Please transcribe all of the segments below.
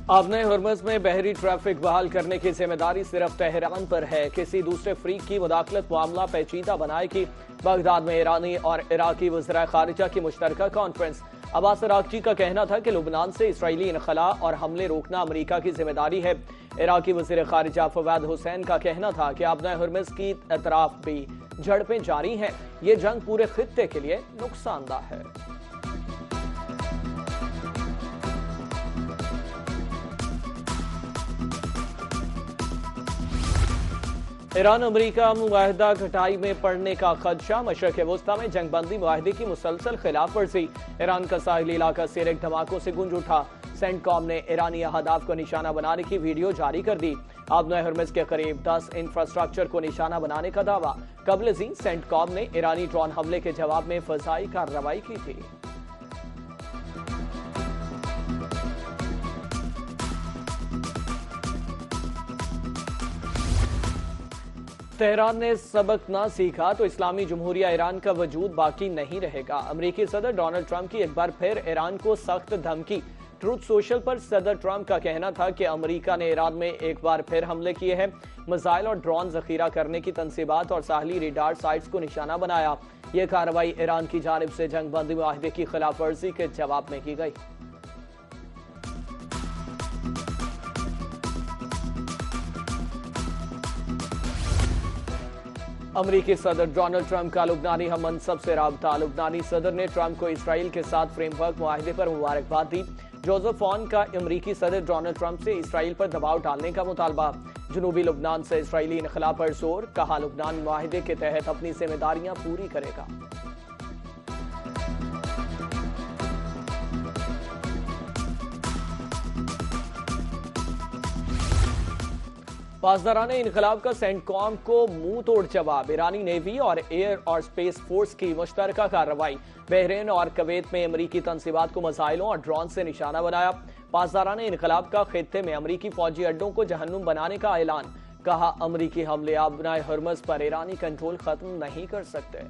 आपने हर्मज में बहरी ट्रैफिक बहाल करने की जिम्मेदारी सिर्फ तेहरान पर है। किसी दूसरे फ्रीक की मुदाखलत मामला पेचीदा बनाएगी। बगदाद में ईरानी और इराकी वज़ीर खारिजा की मुश्तरका कॉन्फ्रेंस। अब्बास अरागची का कहना था कि लुबनान से इसराइली इनखला और हमले रोकना अमरीका की जिम्मेदारी है। इराकी वज़ीर खारिजा फवाद हुसैन का कहना था कि आपने हर्मज की अतराफ भी झड़पें जारी हैं। ये जंग पूरे खित्ते के लिए नुकसानदाह है। ईरान अमरीका मुआहदा घटाई में पड़ने का खदशा। मशरक़ वस्ता में जंगबंदी मुआहदे की मुसलसल खिलाफ वर्जी। ईरान का साहिली इलाका सिरक धमाकों से गूंज उठा। सेंटकॉम ने ईरानी अहदाफ को निशाना बनाने की वीडियो जारी कर दी। आबना हर्मज के करीब 10 इंफ्रास्ट्रक्चर को निशाना बनाने का दावा। कबल ज़ीन सेंटकॉम ने ईरानी ड्रोन हमले के जवाब में फजाई कार्रवाई की थी। तेहरान ने सबक ना सीखा तो इस्लामी जमहूरिया ईरान का वजूद बाकी नहीं रहेगा। अमेरिकी सदर डोनाल्ड ट्रंप की एक बार फिर ईरान को सख्त धमकी। ट्रूथ सोशल पर सदर ट्रंप का कहना था कि अमेरिका ने ईरान में एक बार फिर हमले किए हैं। मिसाइल और ड्रोन जखीरा करने की तंसीबात और साहली रेडार साइट्स को निशाना बनाया। यह कार्रवाई ईरान की जानिब से जंगबंदी मुआहदे की खिलाफ वर्जी के जवाब में की गई। अमरीकी सदर डोनाल्ड ट्रंप का लुबनानी हम मनसब से राबता। लुबनानी सदर ने ट्रंप को इसराइल के साथ फ्रेमवर्क मुआहदे पर मुबारकबाद दी। जोसेफ ऑन का अमरीकी सदर डोनाल्ड ट्रंप से इसराइल पर दबाव डालने का मुतालबा। जनूबी लुबनान से इसराइली इनखला पर जोर। कहा लुबनान मुआहदे के तहत अपनी जिम्मेदारियां पूरी करेगा। पासदारान इनकलाब का सेंटकॉम को मुंह तोड़ जवाब। ईरानी नेवी और एयर और स्पेस फोर्स की मुश्तरका कार्रवाई। बहरीन और कवैत में अमरीकी तंसीबात को मिसाइलों और ड्रोन से निशाना बनाया। पासदारान इनकलाब का खित्ते में अमरीकी फौजी अड्डों को जहन्नुम बनाने का ऐलान। कहा अमरीकी हमले आबनाए हर्मज पर ईरानी कंट्रोल खत्म नहीं कर सकते।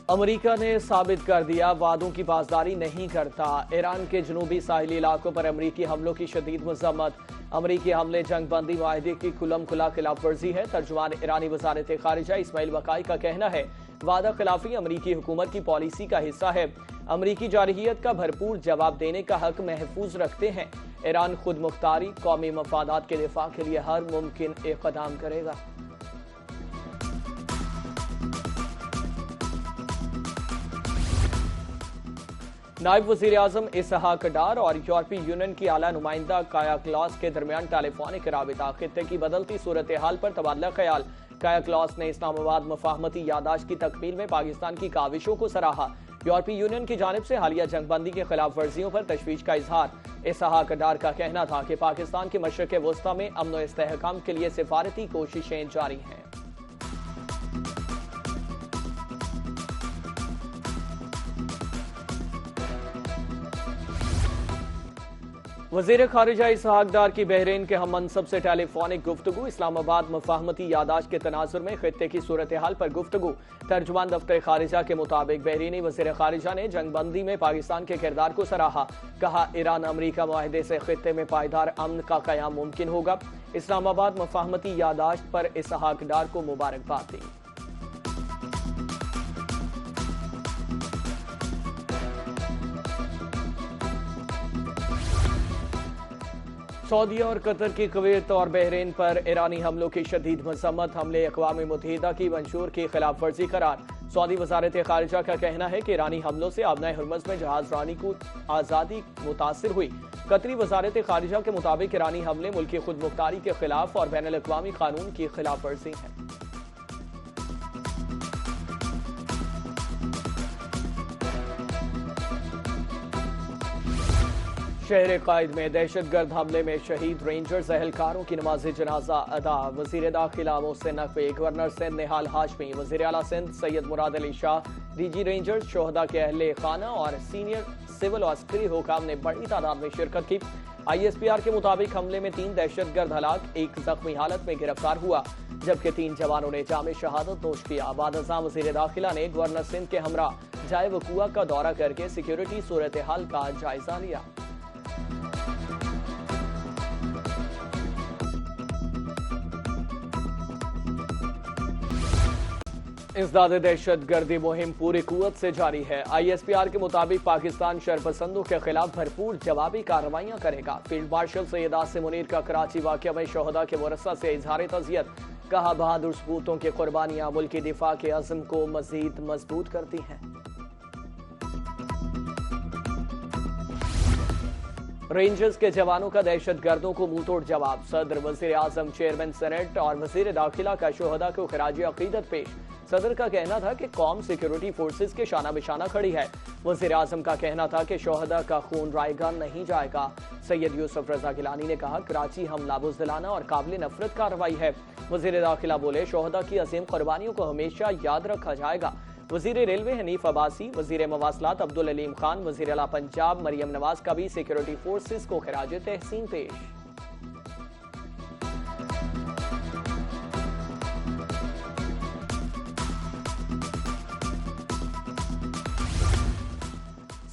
अमेरिका ने साबित कर दिया वादों की पासदारी नहीं करता। ईरान के जनूबी साहिली इलाकों पर अमरीकी हमलों की शदीद मजम्मत। अमरीकी हमले जंगबंदी मुआहदे की खुलम खुला खिलाफ वर्जी है। तर्जुमान ईरानी वजारत खारिजा इस्माइल वकाई का कहना है वादा खिलाफी अमरीकी हुकूमत की पॉलिसी का हिस्सा है। अमरीकी जारहियत का भरपूर जवाब देने का हक महफूज रखते हैं। ईरान खुद मुख्तारी कौमी मफादात के दिफा के लिए हर मुमकिन इक़दाम करेगा। नायब वज़ीर आज़म इसहाक डार और यूरोपीय यूनियन की आला नुमाइंदा काया क्लास के दरमियान टेलीफोनिक राबिता। खित्ते की बदलती सूरत हाल पर तबादला ख्याल। काया क्लास ने इस्लामाबाद मफाहमती यादाश्त की तकमील में पाकिस्तान की काविशों को सराहा। यूरोपीय यूनियन की जानिब से हालिया जंगबंदी के खिलाफ वर्जियों पर तशवीश का इजहार। इसहाक डार का कहना था कि पाकिस्तान के मशरक़ वस्ता में अमन व इस्तेहकाम के लिए सिफारती कोशिशें जारी हैं। वज़ीर खारिजा इसहाक डार की बहरीन के हम मनसब से टेलीफोनिक गुफ्तगू। इस्लामाबाद मफाहमती यादाश्त के तनाजुर में खित्ते की सूरत हाल पर गुफ्तगू। तर्जुमान दफ्तर खारिजा के मुताबिक बहरीनी वज़ीर खारिजा ने जंगबंदी में पाकिस्तान के किरदार को सराहा। कहा ईरान अमरीका मुआहदे से खित्ते में पायदार अमन का क़याम मुमकिन होगा। इस्लामाबाद मफाहमती यादाश्त पर इसहाक डार को मुबारकबाद दी। सऊदीया और कतर की कुवैत और बहरीन पर ईरानी हमलों की शदीद मजम्मत। हमले अक़वाम मुत्तहिदा की मंशूर की खिलाफ वर्जी करार। सऊदी वज़ारत खारिजा का कहना है कि ईरानी हमलों से आबनाए हर्मज में जहाज रानी को आज़ादी मुतासिर हुई। कतरी वज़ारत खारिजा के मुताबिक ईरानी हमले मुल्की खुद मुख्तारी के खिलाफ और बैनुल अक़वामी कानून की खिलाफ वर्जी है। शहर कायद में दहशतगर्द हमले में शहीद रेंजर्स एहलकारों की नमाज जनाजा अदा। वज़ीर दाखिला मोहसिन नकवी, गवर्नर सिंध निहाल हाशमी, वज़ीर आला सिंध सैयद मुराद अली शाह, डीजी रेंजर्स, शोहदा के अहले खाना और सीनियर सिविल और अस्करी हुकाम ने बड़ी तादाद में शिरकत की। ISPR के मुताबिक हमले में 3 दहशतगर्द हलाक, 1 जख्मी हालत में गिरफ्तार हुआ। जबकि 3 जवानों ने जाम शहादत नोश किया। बाद वज़ीर दाखिला ने गवर्नर सिंध के हमरा जाए वकुआ का दौरा करके सिक्योरिटी सूरत हाल का जायजा लिया। इंसदाद दहशतगर्दी मुहिम पूरी कुव्वत से जारी है। ISPR के मुताबिक पाकिस्तान शरपसंदों के खिलाफ भरपूर जवाबी कार्रवाइयां करेगा। फील्ड मार्शल सैयद आसिम मुनीर का कराची वाक़या में शोहदा के वरसा से इजहार तज़ियत, कहा बहादुर सपूतों की कुर्बानियां मुल्की दिफा के अज़्म को मजीद मजबूत करती हैं। रेंजर्स के जवानों का दहशतगर्दों को मुंहतोड़ जवाब। सदर, वज़ीर आज़म, चेयरमैन सेनेट और वज़ीर दाखिला का शोहदा को खराज अकीदत पेश। सदर का कहना था कि कौम सिक्योरिटी फोर्सेस के शाना बिशाना खड़ी है। वज़ीर आज़म का कहना था कि शोहदा का खून रायगा नहीं जाएगा। सैयद यूसुफ रजा गिलानी ने कहा कराची हमला बुज़दिलाना और काबिल नफरत कार्रवाई है। वज़ीर दाखिला बोले शोहदा की अजीम कुर्बानियों को हमेशा याद रखा जाएगा। वज़ीर रेलवे हनीफ अब्बासी, वज़ीर मवासलात अब्दुल अलीम खान, वज़ीर आला पंजाब मरियम नवाज का भी सिक्योरिटी फोर्सेस को खिराज तहसीन पेश।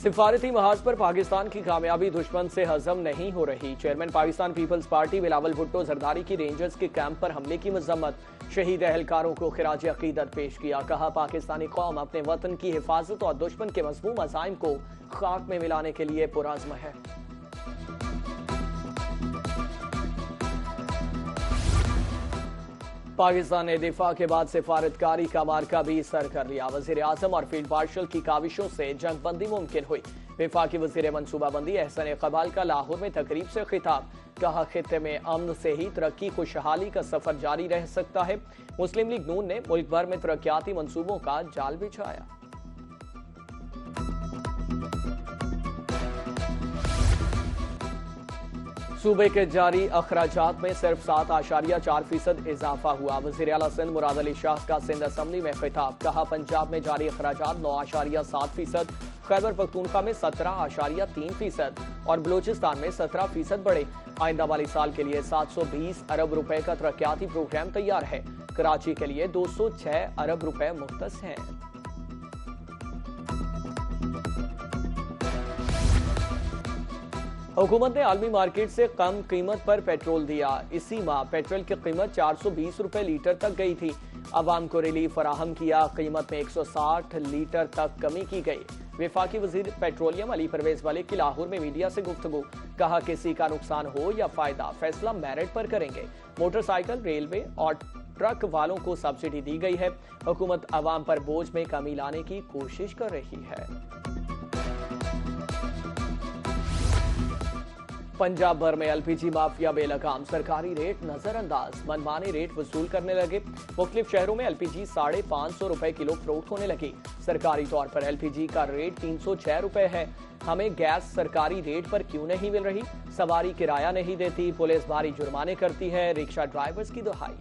सिफारती महाज पर पाकिस्तान की कामयाबी दुश्मन से हजम नहीं हो रही। चेयरमैन पाकिस्तान पीपल्स पार्टी बिलावल भुट्टो जरदारी की रेंजर्स के कैंप पर हमले की मजम्मत। शहीद अहलकारों को खिराज अकीदत पेश किया। कहा पाकिस्तानी कौम अपने वतन की हिफाजत और दुश्मन के मज़मूम अज़ाइम को खाक में मिलाने के लिए पुरअज़्म है। पाकिस्तान ने दिफा के बाद सिफारतकारी का मार्का भी सर कर लिया। वज़ीर आज़म और फील्ड मार्शल की काविशों से जंगबंदी मुमकिन हुई। वफाकी वज़ीर मनसूबाबंदी एहसन इक़बाल का लाहौर में तकरीब से खिताब। कहा खित्ते में अमन से ही तरक्की खुशहाली का सफर जारी रह सकता है। मुस्लिम लीग नून ने मुल्क भर में तरक्याती मंसूबों का जाल बिछाया। सूबे के जारी अखराजात में सिर्फ 7.4% इजाफा हुआ। वज़ीर आला सिंध मुराद अली शाह का सिंध असम्बली में खिताब। कहा पंजाब में जारी अखराजात 9.7%, खैबर पख्तूनख्वा में 17.3% और बलूचिस्तान में 17% बढ़े। आइंदा वाली साल के लिए 720 अरब रुपए का तरक्याती प्रोग्राम तैयार है। कराची के लिए 206 अरब रुपए मुख्तस हैं। हुकूमत ने आलमी मार्केट से कम कीमत पर पेट्रोल दिया। इसी माह पेट्रोल की कीमत 420 रुपए लीटर तक गई थी। अवाम को रिलीफ फराहम किया। कीमत में 160 लीटर तक कमी की गई। वफाकी वजीर पेट्रोलियम अली परवेज मलिक की लाहौर में मीडिया से गुफ्तगू। कहा किसी का नुकसान हो या फायदा फैसला मेरिट पर करेंगे। मोटरसाइकिल, रेलवे और ट्रक वालों को सब्सिडी दी गई है। हुकूमत अवाम पर बोझ में कमी लाने की कोशिश कर रही है। पंजाब भर में LPG माफिया बेलगाम। सरकारी रेट नजरअंदाज, मनमाने रेट वसूल करने लगे। मुख्तलिफ शहरों में LPG 550 रुपए किलो फरोख्त होने लगी। सरकारी तौर पर LPG का रेट 306 रुपए है। हमें गैस सरकारी रेट पर क्यों नहीं मिल रही? सवारी किराया नहीं देती, पुलिस भारी जुर्माने करती है। रिक्शा ड्राइवर्स की दुहाई।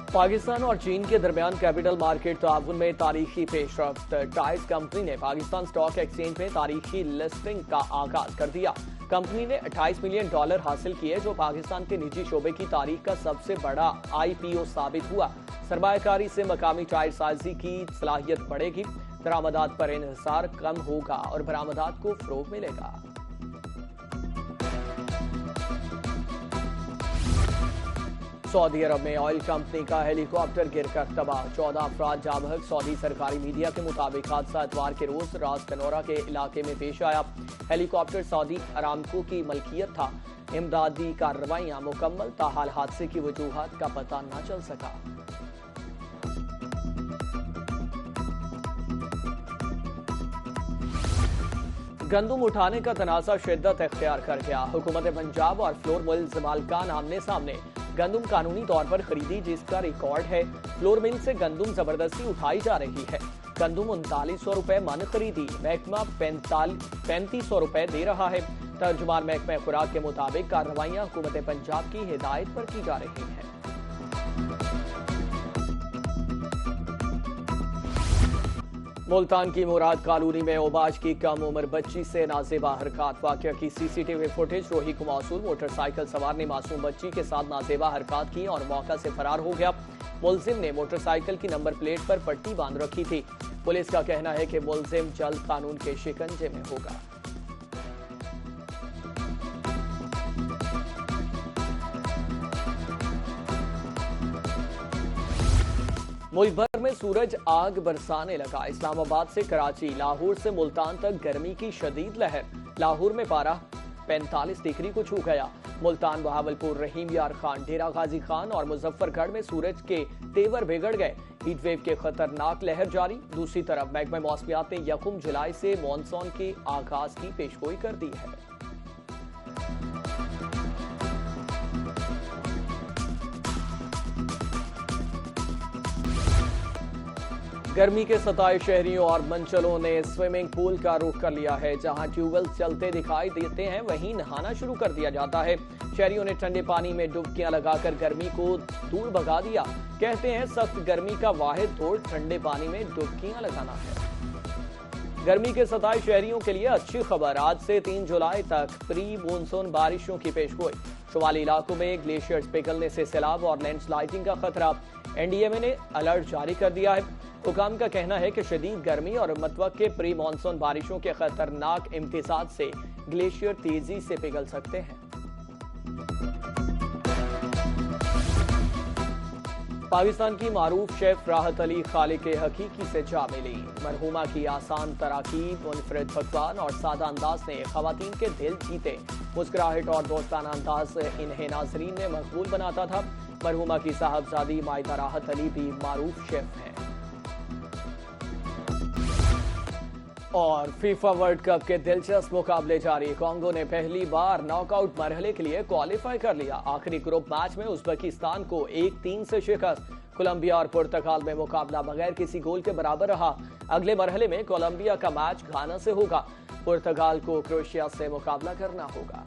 पाकिस्तान और चीन के दरमियान कैपिटल मार्केट ताउन में तारीखी पेशरफ्त। टाइस कंपनी ने पाकिस्तान स्टॉक एक्सचेंज में तारीखी लिस्टिंग का आगाज कर दिया। कंपनी ने $28 मिलियन हासिल किए, जो पाकिस्तान के निजी शोबे की तारीख का सबसे बड़ा IPO साबित हुआ। सरमायाकारी से मकामी टायर साजी की सलाहियत बढ़ेगी। दरामदात पर इन्हिसार कम होगा और बरामदात को फरोग मिलेगा। सऊदी अरब में ऑयल कंपनी का हेलीकॉप्टर गिरकर तबाह। 14 अफराद जाँ बहक। सऊदी सरकारी मीडिया के मुताबिक हादसा इतवार के रोज रास कनौरा के इलाके में पेश आया। हेलीकॉप्टर सऊदी अरामको की मलकियत था। इमदादी कार्रवाइयां मुकम्मल, ताहाल हादसे की वजूहात का पता न चल सका। गंदुम उठाने का तनाज़ा शिद्दत इख्तियार कर गया। हुकूमत पंजाब और फ्लोर मिल्स मालिकान आमने सामने। गंदुम कानूनी तौर पर खरीदी जिसका रिकॉर्ड है। फ्लोर मिल से गंदुम जबरदस्ती उठाई जा रही है। गंदुम 3900 रुपए मन खरीदी, महकमा 3500 रुपए दे रहा है। तर्जुमान महकमा खुराक के मुताबिक कार्रवाइयां हुकूमत पंजाब की हिदायत पर की जा रही हैं। मुल्तान की मुराद कॉलोनी में ओबाज की कम उम्र बच्ची से नाजेबा हरकत। वाकया की सीसीटीवी फुटेज रोही को मौसूल। मोटरसाइकिल सवार ने मासूम बच्ची के साथ नाजेबा हरकत की और मौका से फरार हो गया। मुलजिम ने मोटरसाइकिल की नंबर प्लेट पर पट्टी बांध रखी थी। पुलिस का कहना है कि मुलजिम जल्द कानून के शिकंजे में होगा। मुल्क भर में सूरज आग बरसाने लगा। इस्लामाबाद से कराची, लाहौर से मुल्तान तक गर्मी की शदीद लहर। लाहौर में पारा 45 डिग्री को छू गया। मुल्तान, बहावलपुर, रहीम यार खान, डेरा गाजी खान और मुजफ्फरगढ़ में सूरज के तेवर बिगड़ गए। हीटवेव के खतरनाक लहर जारी। दूसरी तरफ महकमा मौसमियात ने 1 जुलाई से मानसून के आगाज की पेशगोई कर दी है। गर्मी के सताए शहरियों और मंचलों ने स्विमिंग पूल का रुख कर लिया है। जहां ट्यूबवेल चलते दिखाई देते हैं, वहीं नहाना शुरू कर दिया जाता है। शहरियों ने ठंडे पानी में डुबकियां लगाकर गर्मी को दूर भगा दिया। कहते हैं सख्त गर्मी का वाहिद तोड़ ठंडे पानी में डुबकियां लगाना है। गर्मी के सताए शहरियों के लिए अच्छी खबर। आज से 3 जुलाई तक प्री मानसून बारिशों की पेशगोई। शुमाली इलाकों में ग्लेशियर्स पिघलने से सैलाब और लैंडस्लाइडिंग का खतरा। एनडीएमए ने अलर्ट जारी कर दिया है। हुकाम का कहना है कि शदीद गर्मी और मतवक्के प्री मानसून बारिशों के खतरनाक इम्तिजाज से ग्लेशियर तेजी से पिघल सकते हैं। पाकिस्तान की मारूफ शेफ राहत अली खालिक हकीकी से जा मिली। मरहुमा की आसान तराकीब, मुनफरिद पकवान और सादा अंदाज ने खवातीन के दिल जीते। मुस्कुराहट और दोस्ताना अंदाज इन्हें नाजरीन में मकबूल बनाता था। मरहुमा की साहबजादी मायदा राहत अली भी मारूफ शेफ हैं। और फीफा वर्ल्ड कप के दिलचस्प मुकाबले जारी। कांगो ने पहली बार नॉकआउट मरहले के लिए क्वालिफाई कर लिया। आखिरी ग्रुप मैच में उज़्बेकिस्तान को 1-3 से शिकस्त। कोलंबिया और पुर्तगाल में मुकाबला बगैर किसी गोल के बराबर रहा। अगले मरहले में कोलंबिया का मैच घाना से होगा। पुर्तगाल को क्रोएशिया से मुकाबला करना होगा।